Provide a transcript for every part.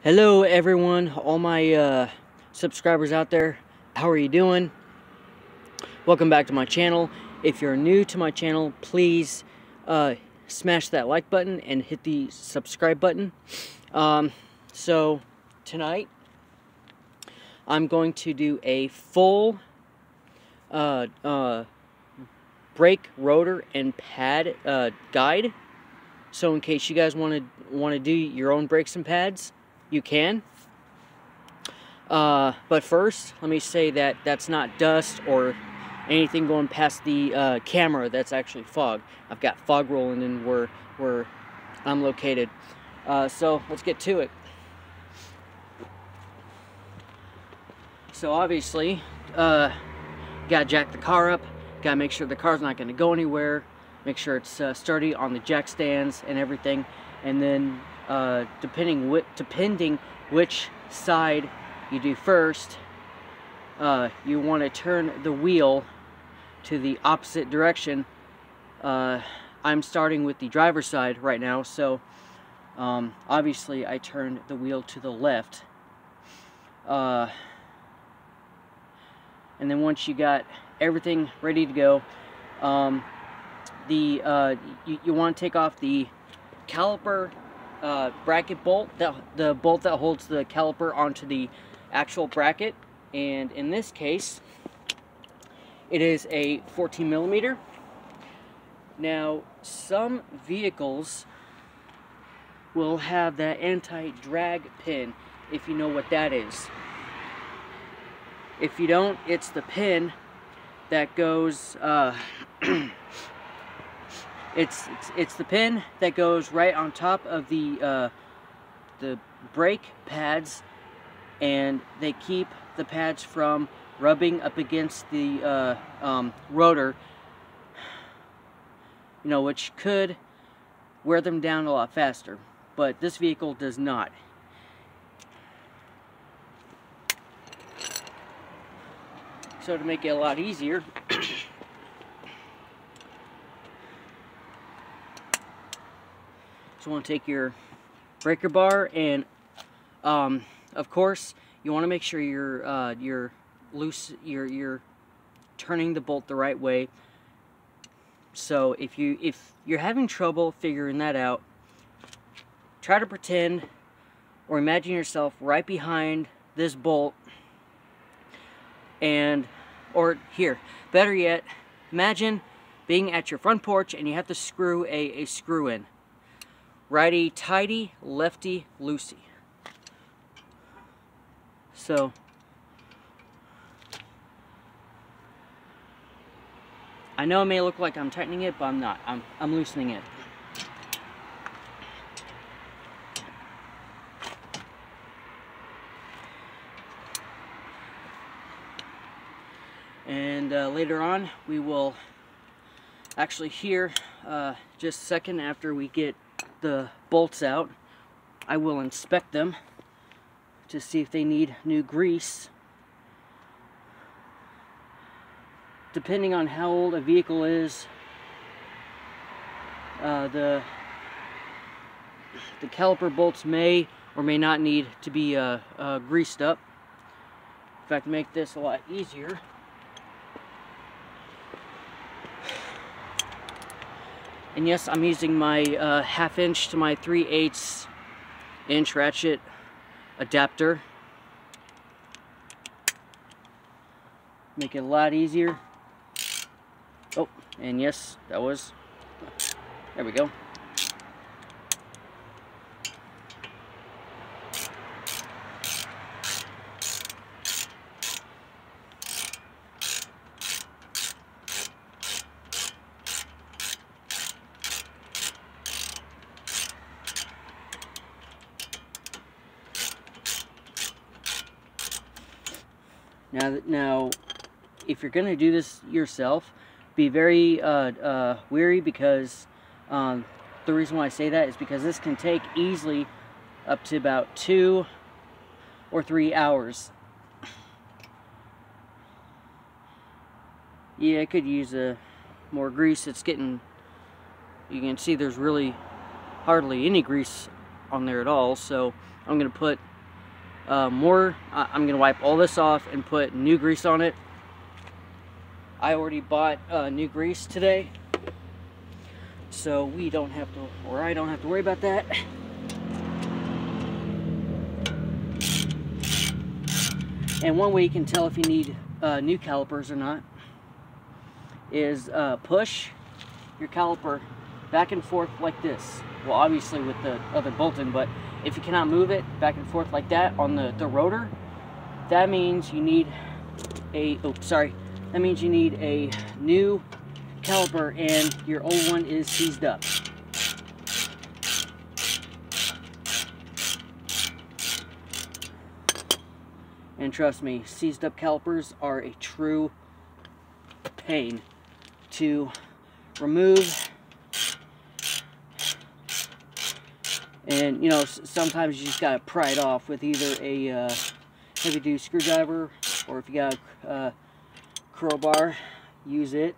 Hello everyone, all my subscribers out there, how are you doing? Welcome back to my channel. If you're new to my channel, please smash that like button and hit the subscribe button. So tonight I'm going to do a full brake, rotor, and pad guide. So in case you guys want to do your own brakes and pads, you can. But first, let me say that that's not dust or anything going past the camera. That's actually fog. I've got fog rolling in where I'm located. So let's get to it. So obviously, gotta jack the car up. Gotta make sure the car's not gonna go anywhere. Make sure it's sturdy on the jack stands and everything. And then depending which side you do first, you want to turn the wheel to the opposite direction. I'm starting with the driver's side right now, so obviously I turned the wheel to the left. And then once you got everything ready to go, you want to take off the caliper bracket bolt, the bolt that holds the caliper onto the actual bracket, and in this case it is a 14 millimeter. Now some vehicles will have that anti-drag pin, if you know what that is. If you don't, it's the pin that goes it's the pin that goes right on top of the brake pads, and they keep the pads from rubbing up against the rotor, you know, which could wear them down a lot faster, but this vehicle does not. So to make it a lot easier, so you want to take your breaker bar, and of course you want to make sure you're turning the bolt the right way. So if you're having trouble figuring that out, try to pretend or imagine yourself right behind this bolt, or here, better yet, imagine being at your front porch and you have to screw a screw in. Righty tighty, lefty loosey. So I know it may look like I'm tightening it, but I'm not. I'm loosening it. And later on, we will actually here, just a second after we get the bolts out, I will inspect them to see if they need new grease. Depending on how old a vehicle is, the caliper bolts may or may not need to be greased up. In fact, to make this a lot easier, and yes, I'm using my 1/2 inch to my 3/8 inch ratchet adapter. Make it a lot easier. Oh, and yes, that was, there we go. Now, if you're gonna do this yourself, be very wary, because the reason why I say that is because this can take easily up to about 2 or 3 hours. Yeah, I could use more grease. It's getting, you can see there's really hardly any grease on there at all, so I'm going to put I'm gonna wipe all this off and put new grease on it. I already bought new grease today, so we don't have to, or I don't have to worry about that. And one way you can tell if you need new calipers or not is push your caliper back and forth like this. Well, obviously with the other bolt in, but if you cannot move it back and forth like that on the rotor, that means you need a, that means you need a new caliper and your old one is seized up. And trust me, seized up calipers are a true pain to remove. And you know, sometimes you just gotta pry it off with either a heavy duty screwdriver, or if you got a crowbar, use it.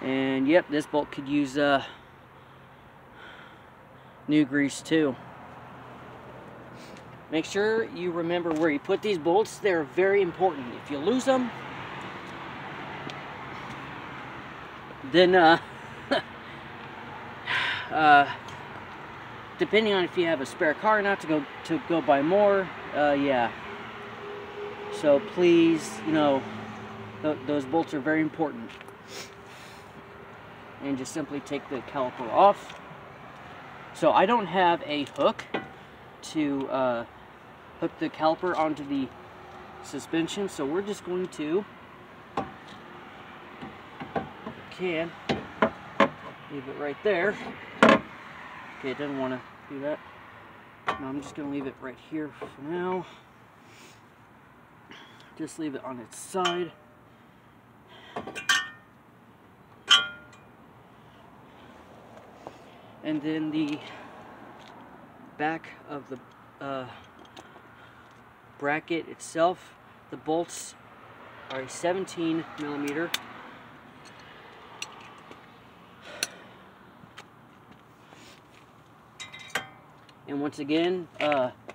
And yep, this bolt could use new grease too. Make sure you remember where you put these bolts. They're very important. If you lose them, then depending on if you have a spare car or not to go buy more, yeah. So please, you know, those bolts are very important. And just simply take the caliper off. So I don't have a hook to hook the caliper onto the suspension, so we're just going to leave it right there. Okay, it doesn't want to do that. No, I'm just going to leave it right here for now. Just leave it on its side. And then the back of the bracket itself, the bolts are a 17mm. And once again,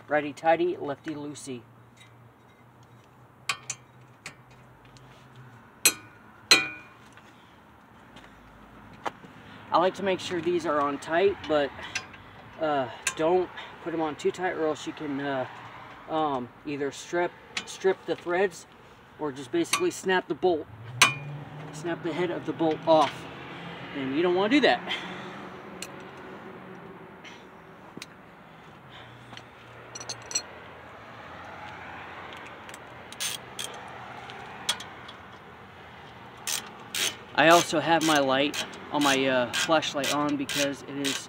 righty-tighty, lefty-loosey. I like to make sure these are on tight, but don't put them on too tight, or else you can either strip the threads, or just basically snap the bolt, snap the head of the bolt off, and you don't want to do that. I also have my light on my flashlight on because it is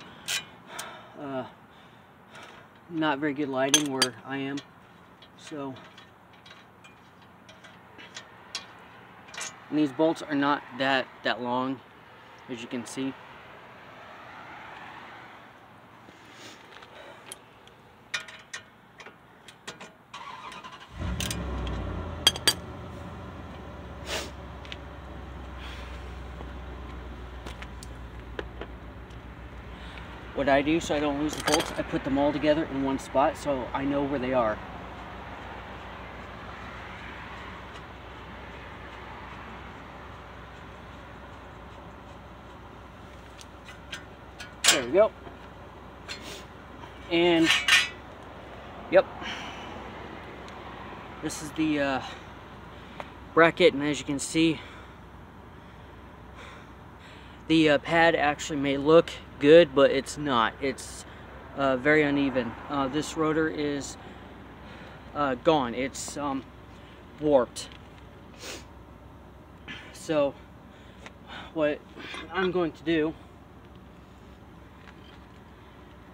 not very good lighting where I am. So, and these bolts are not that long, as you can see. What I do so I don't lose the bolts, I put them all together in one spot so I know where they are. There we go. And, yep. This is the bracket, and as you can see, the pad actually may look good, but it's not. It's very uneven. This rotor is gone. It's warped. So what I'm going to do,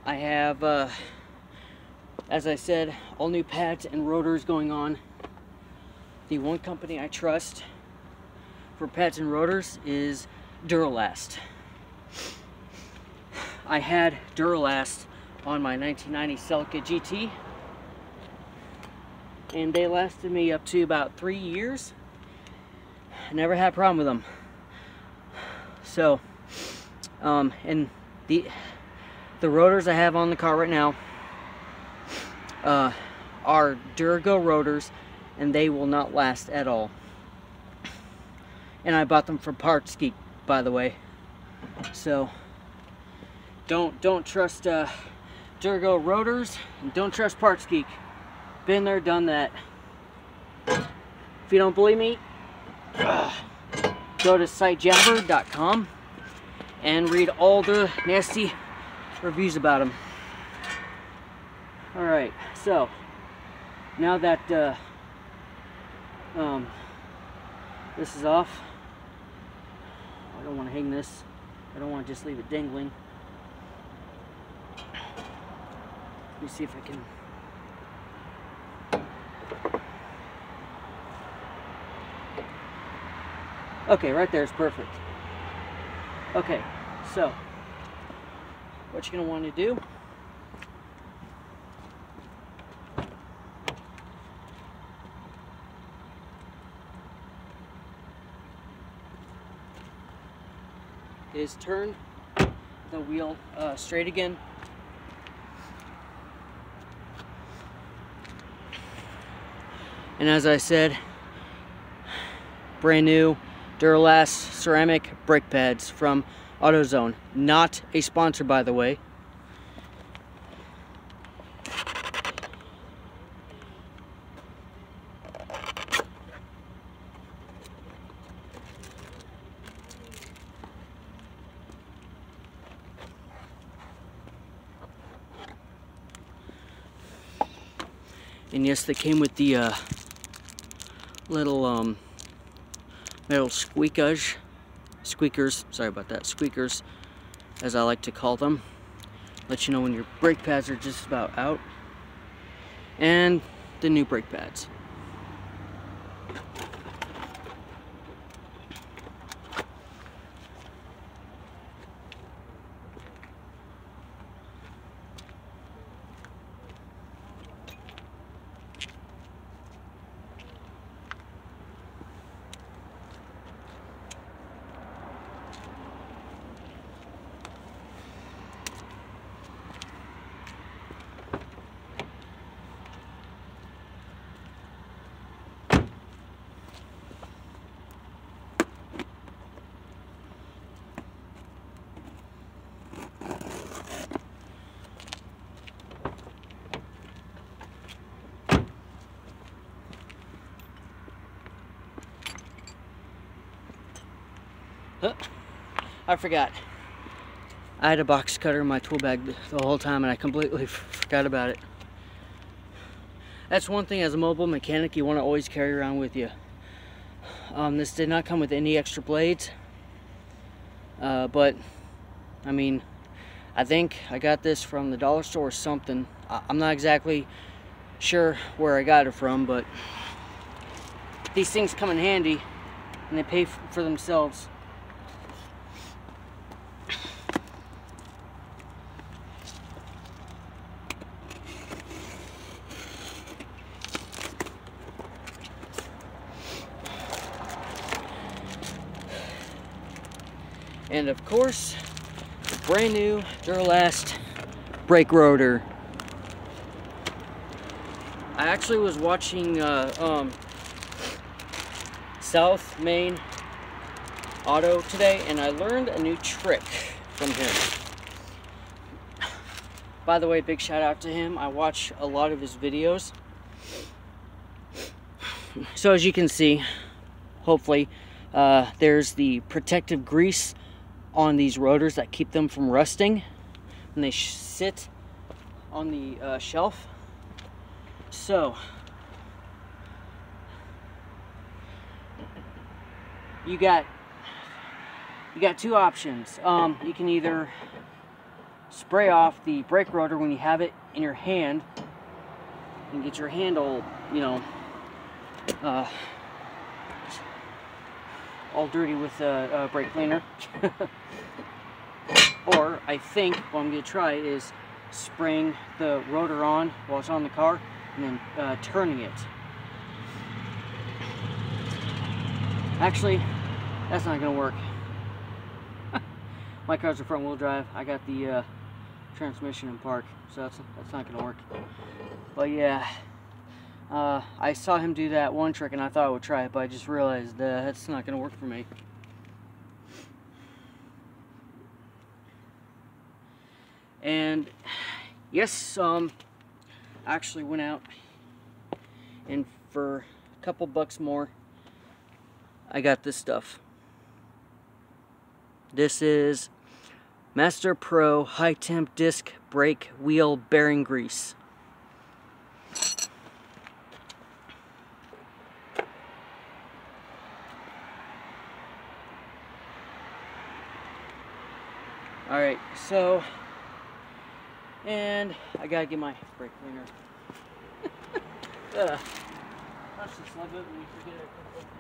I have, as I said, all new pads and rotors going on. The one company I trust for pads and rotors is Duralast. I had Duralast on my 1990 Celica GT, and they lasted me up to about 3 years. never had a problem with them. So, and the rotors I have on the car right now are Durago rotors, and they will not last at all. And I bought them from Parts Geek, by the way. So don't trust Durago rotors, and don't trust Parts Geek. Been there, done that. If you don't believe me, go to sitejabber.com and read all the nasty reviews about them. Alright, so now that this is off, I don't want to hang this. I don't want to just leave it dangling. Let me see if I can. Okay, right there is perfect. Okay, so what you're going to want to do is turn the wheel straight again. And as I said, brand new Duralast ceramic brake pads from AutoZone. Not a sponsor, by the way. And yes, they came with the little metal squeakers, sorry about that, squeakers, as I like to call them. Let you know when your brake pads are just about out. And the new brake pads. I forgot. I had a box cutter in my tool bag the whole time and I completely forgot about it. That's one thing as a mobile mechanic you want to always carry around with you. This did not come with any extra blades. But, I mean, I think I got this from the dollar store or something. I'm not exactly sure where I got it from, but these things come in handy and they pay for themselves. And of course, the brand new Duralast brake rotor. I actually was watching South Main Auto today, and I learned a new trick from him. By the way, big shout out to him. I watch a lot of his videos. So as you can see, hopefully, there's the protective grease on these rotors that keep them from rusting when they sit on the shelf. So you got two options. You can either spray off the brake rotor when you have it in your hand and get your handle, you know, all dirty with a brake cleaner. Or I think what I'm going to try is spraying the rotor on while it's on the car and then turning it. Actually, that's not gonna work. My car's a front wheel drive. I got the transmission in park, so that's not gonna work. But yeah, I saw him do that one trick and I thought I would try it, but I just realized that's not gonna work for me. And yes, I actually went out and for a couple bucks more, I got this stuff. This is Master Pro High Temp Disc Brake Wheel Bearing Grease. Alright, so, and I gotta get my brake cleaner. I just love it when you forget a couple of things.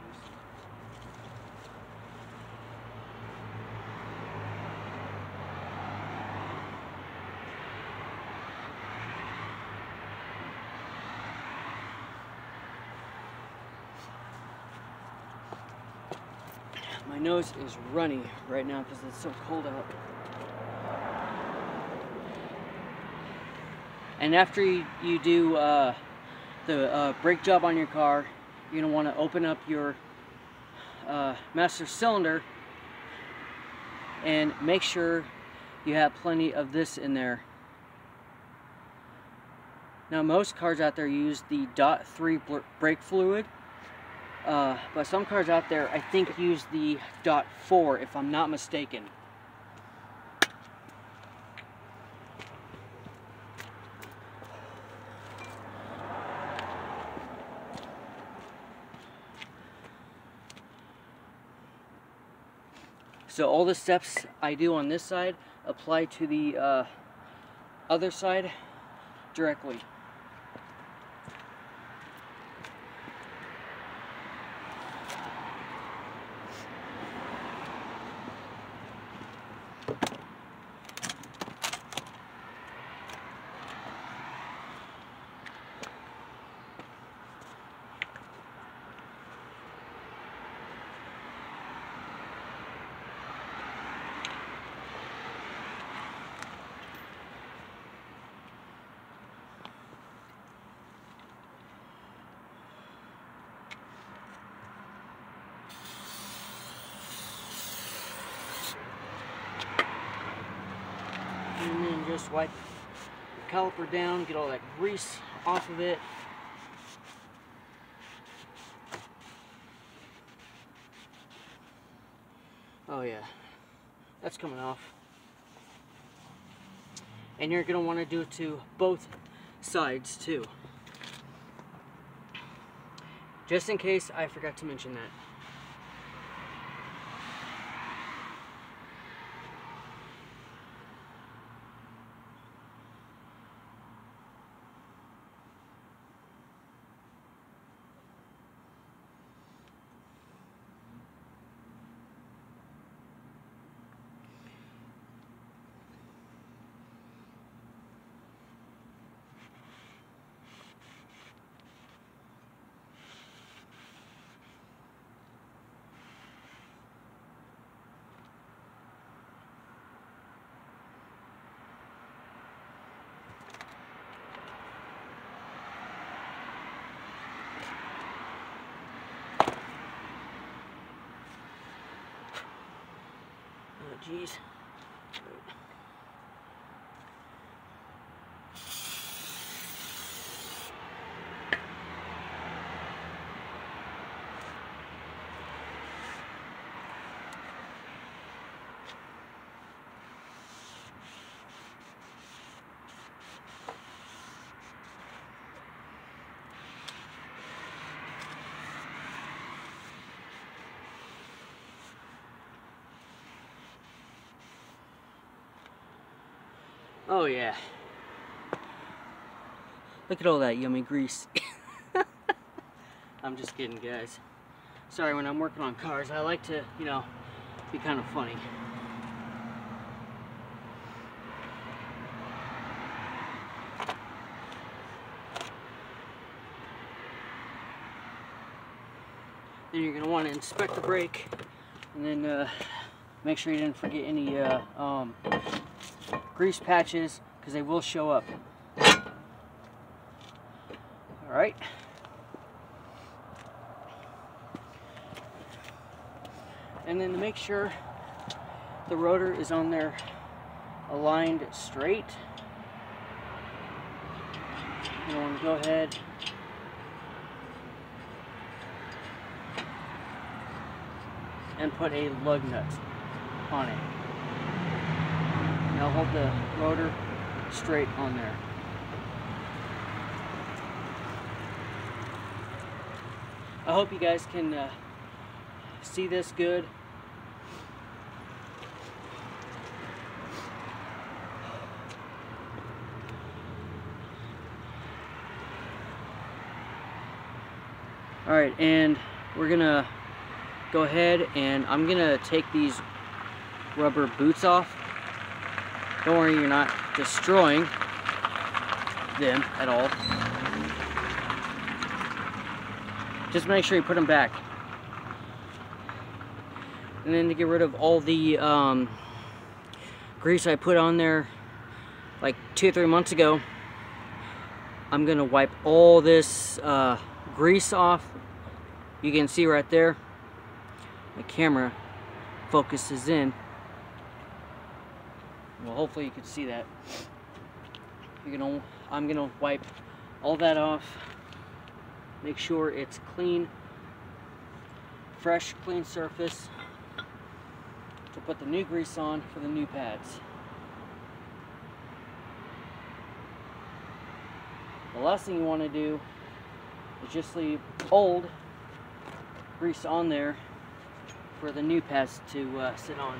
My nose is runny right now because it's so cold out. And after you do the brake job on your car, you're going to want to open up your master cylinder and make sure you have plenty of this in there. Now most cars out there use the .3 brake fluid, but some cars out there I think use the .4 if I'm not mistaken. So all the steps I do on this side apply to the other side directly. And then just wipe the caliper down, get all that grease off of it. Oh yeah, that's coming off. And you're going to want to do it to both sides too. Just in case I forgot to mention that. Oh, jeez. Oh yeah. Look at all that yummy grease. I'm just kidding, guys. Sorry, when I'm working on cars, I like to, you know, be kind of funny. Then you're going to want to inspect the brake, and then make sure you didn't forget any grease patches, because they will show up. Alright. And then to make sure the rotor is on there aligned straight, you want to go ahead and put a lug nut on it. Now hold the rotor straight on there. I hope you guys can see this good. Alright, and we're gonna go ahead and I'm gonna take these rubber boots off. Don't worry, you're not destroying them at all. Just make sure you put them back. And then to get rid of all the grease I put on there like 2 or 3 months ago, I'm gonna wipe all this grease off. You can see right there, the camera focuses in. Well, hopefully you can see that. I'm gonna wipe all that off. Make sure it's clean, fresh, clean surface to put the new grease on for the new pads. The last thing you want to do is just leave old grease on there for the new pads to sit on.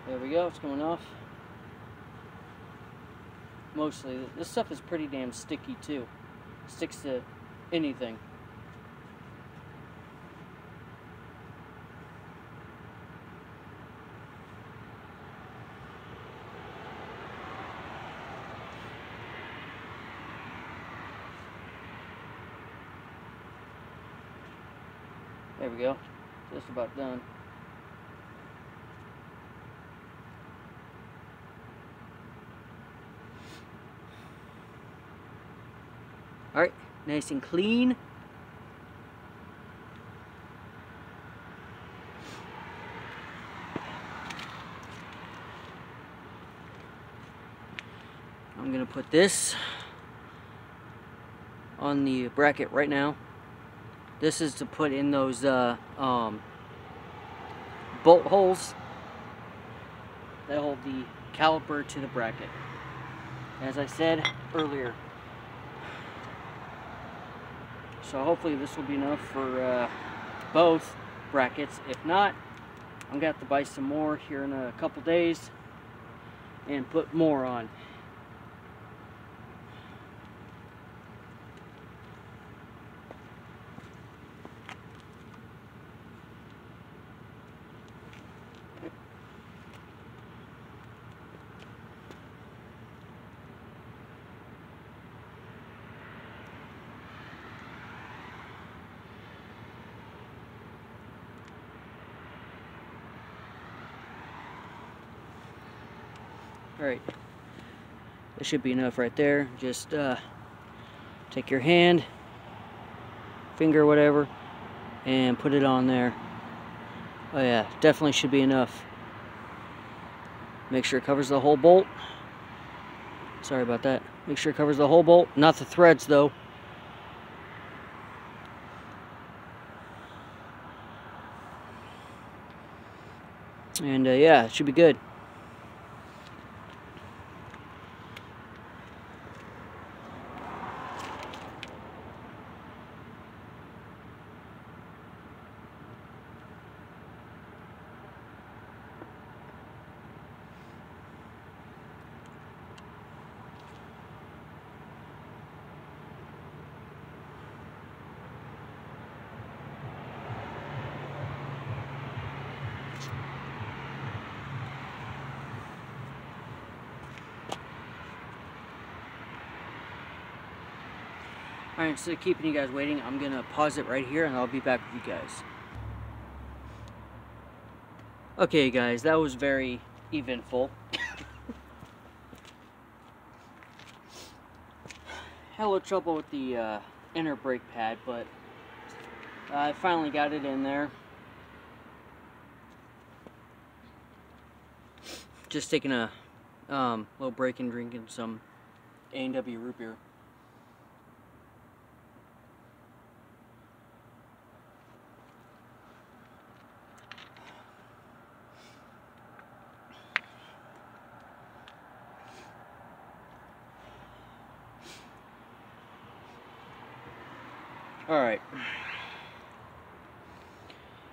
There we go, it's going off. Mostly. This stuff is pretty damn sticky too. Sticks to anything. There we go. Just about done. Alright, nice and clean. I'm going to put this on the bracket right now. This is to put in those bolt holes that hold the caliper to the bracket. As I said earlier. So hopefully this will be enough for both brackets. If not, I'm going to have to buy some more here in a couple days and put more on. Alright, that should be enough right there. Just take your hand, finger, whatever, and put it on there. Oh yeah, definitely should be enough. Make sure it covers the whole bolt. Sorry about that. Make sure it covers the whole bolt, not the threads though. And yeah, it should be good. Alright, instead of keeping you guys waiting, I'm going to pause it right here and I'll be back with you guys. Okay guys, that was very eventful. Had a little trouble with the inner brake pad, but I finally got it in there. Just taking a little break and drinking some A&W root beer. Alright.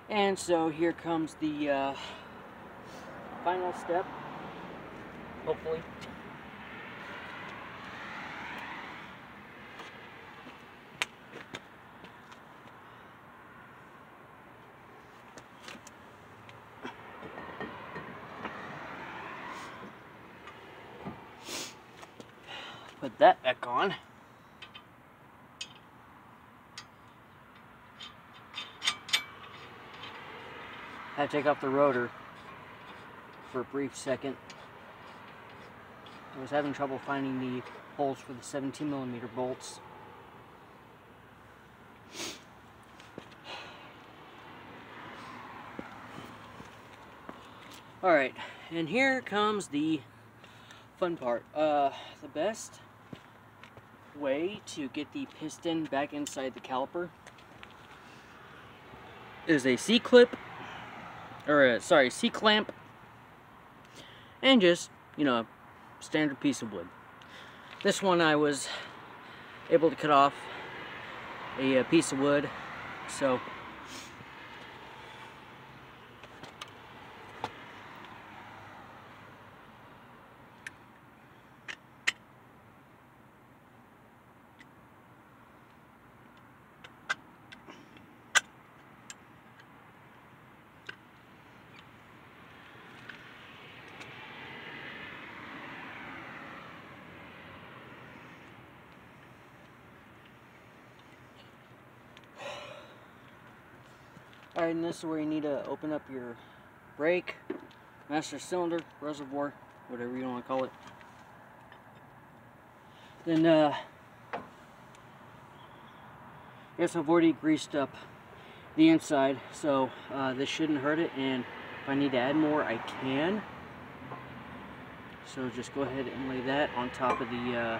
And so here comes the final step, hopefully. Put that back on. Had to take off the rotor for a brief second. I was having trouble finding the holes for the 17mm bolts. Alright, and here comes the fun part. The best way to get the piston back inside the caliper is a C-clip, or C-clamp, and just, you know, a standard piece of wood. This one I was able to cut off a piece of wood, so alright, and this is where you need to open up your brake, master cylinder, reservoir, whatever you want to call it. Then, yes, I've already greased up the inside, so this shouldn't hurt it, and if I need to add more, I can. So just go ahead and lay that on top of the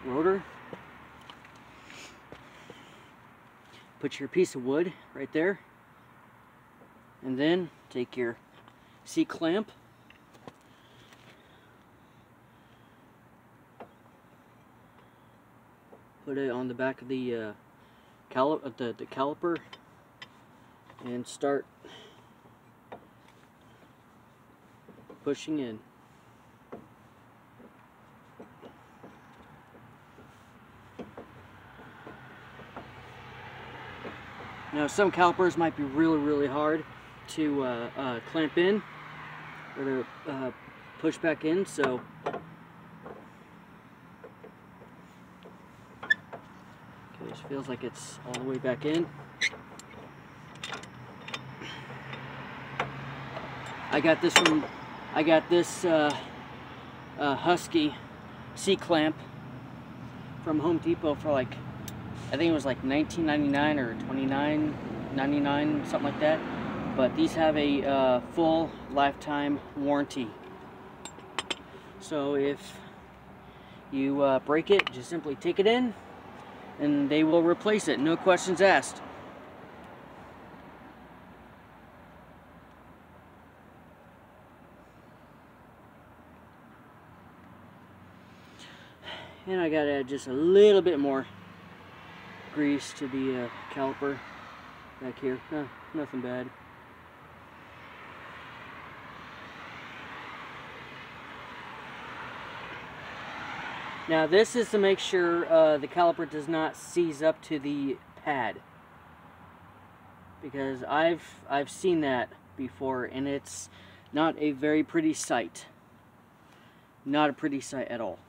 rotor. Put your piece of wood right there, and then take your C-clamp, put it on the back of the caliper, and start pushing in. Now, some calipers might be really hard to clamp in or to push back in, so okay, this feels like it's all the way back in. I got this Husky C-clamp from Home Depot for like, I think it was like $19.99 or $29.99, something like that. But these have a full lifetime warranty. So if you break it, just simply take it in and they will replace it, no questions asked. And I gotta add just a little bit more grease to the caliper back here. Nothing bad. Now this is to make sure the caliper does not seize up to the pad, because I've seen that before, and it's not a very pretty sight. Not a pretty sight at all.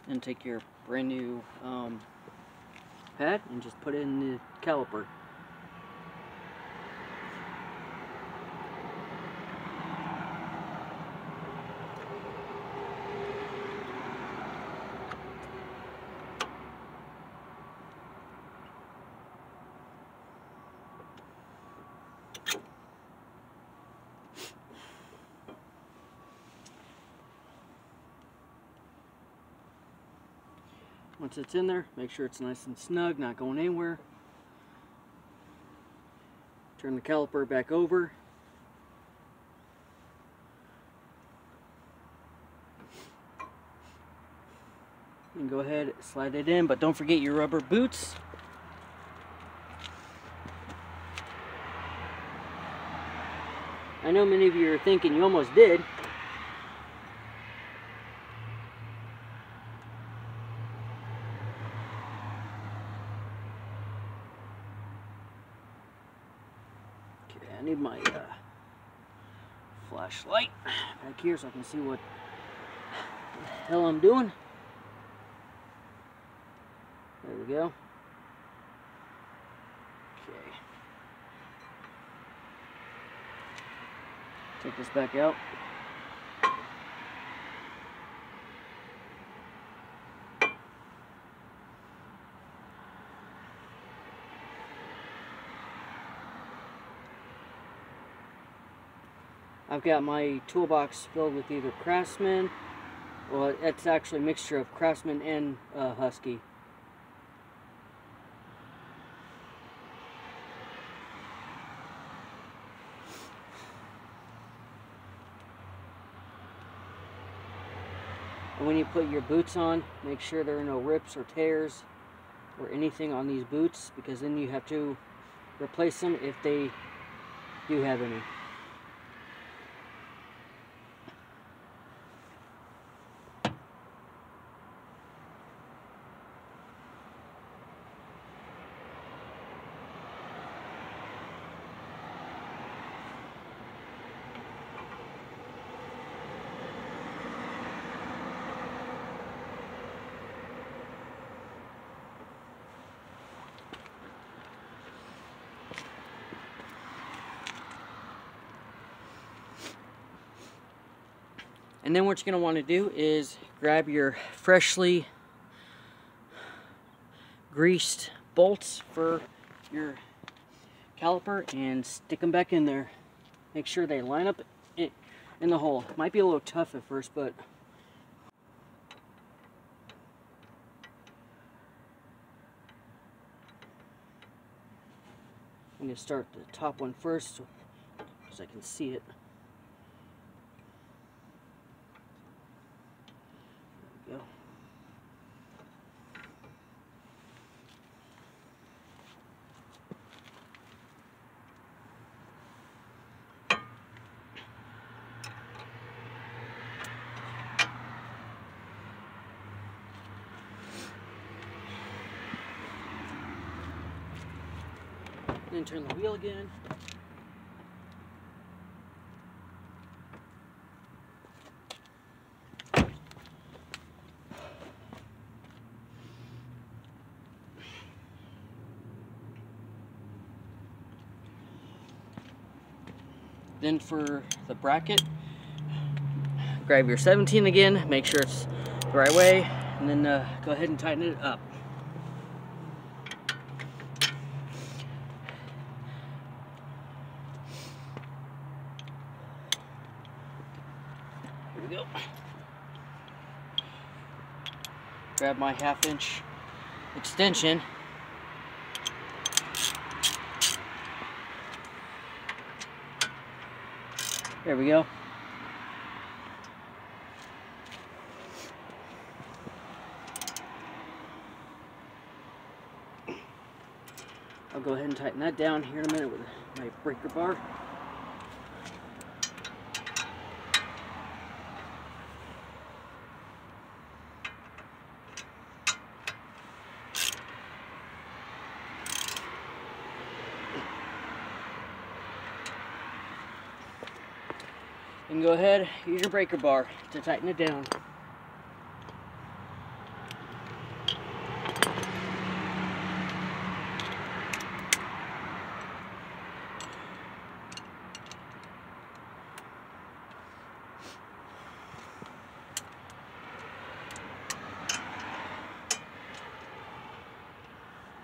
And take your brand new pad and just put it in the caliper. Once it's in there, make sure it's nice and snug, not going anywhere. Turn the caliper back over. And go ahead, slide it in, but don't forget your rubber boots. I know many of you are thinking you almost did. Okay, I need my flashlight back here so I can see what the hell I'm doing. There we go. Okay. Take this back out. I've got my toolbox filled with either Craftsman, well, it's actually a mixture of Craftsman and Husky. And when you put your boots on, make sure there are no rips or tears or anything on these boots, because then you have to replace them if they do have any. And then what you're going to want to do is grab your freshly greased bolts for your caliper and stick them back in there. Make sure they line up in the hole. It might be a little tough at first, but I'm going to start the top one first so I can see it. There we go. Then turn the wheel again. Then for the bracket, grab your 17 again, make sure it's the right way, and then go ahead and tighten it up. Here we go. Grab my 1/2 inch extension. There we go. I'll go ahead and tighten that down here in a minute with my breaker bar. And go ahead, use your breaker bar to tighten it down.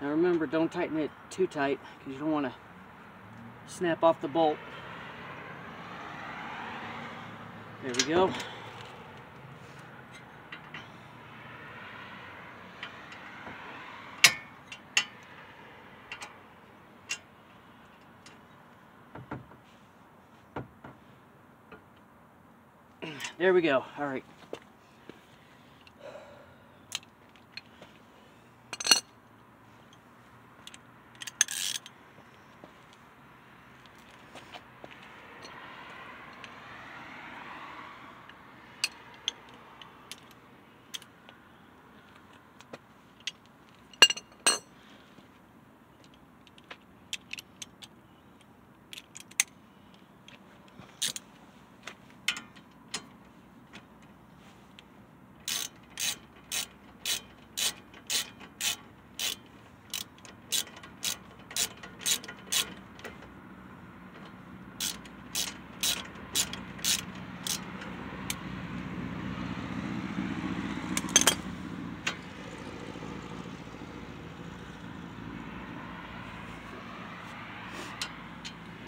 Now remember, don't tighten it too tight because you don't want to snap off the bolt. There we go. There we go. All right.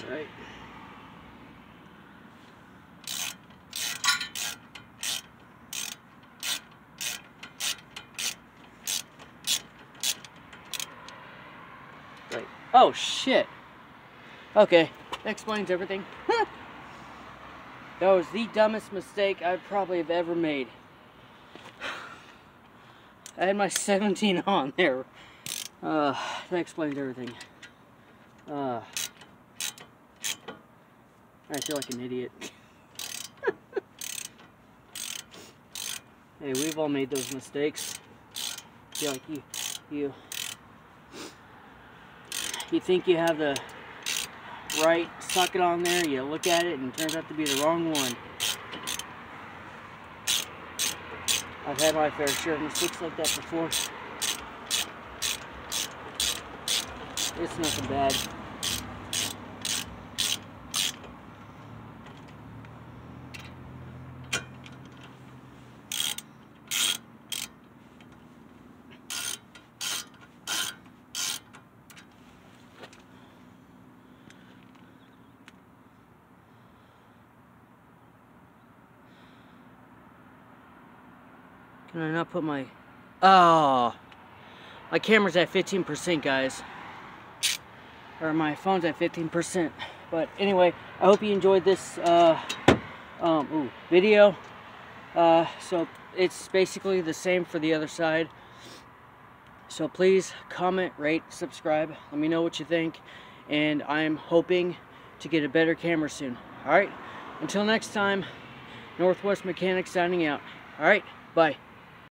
Right. Right. Oh shit. Okay, that explains everything. That was the dumbest mistake I probably have ever made. I had my 17 on there. That explains everything. I feel like an idiot. Hey, we've all made those mistakes. Feel like you think you have the right socket on there, you look at it and it turns out to be the wrong one. I've had my fair share of mistakes like that before. It's nothing bad. Can I not put my... Oh! My camera's at 15%, guys. Or my phone's at 15%. But anyway, I hope you enjoyed this video. So it's basically the same for the other side. So please comment, rate, subscribe. Let me know what you think. And I'm hoping to get a better camera soon. Alright? Until next time, Northwest Mechanic signing out. Alright? Bye.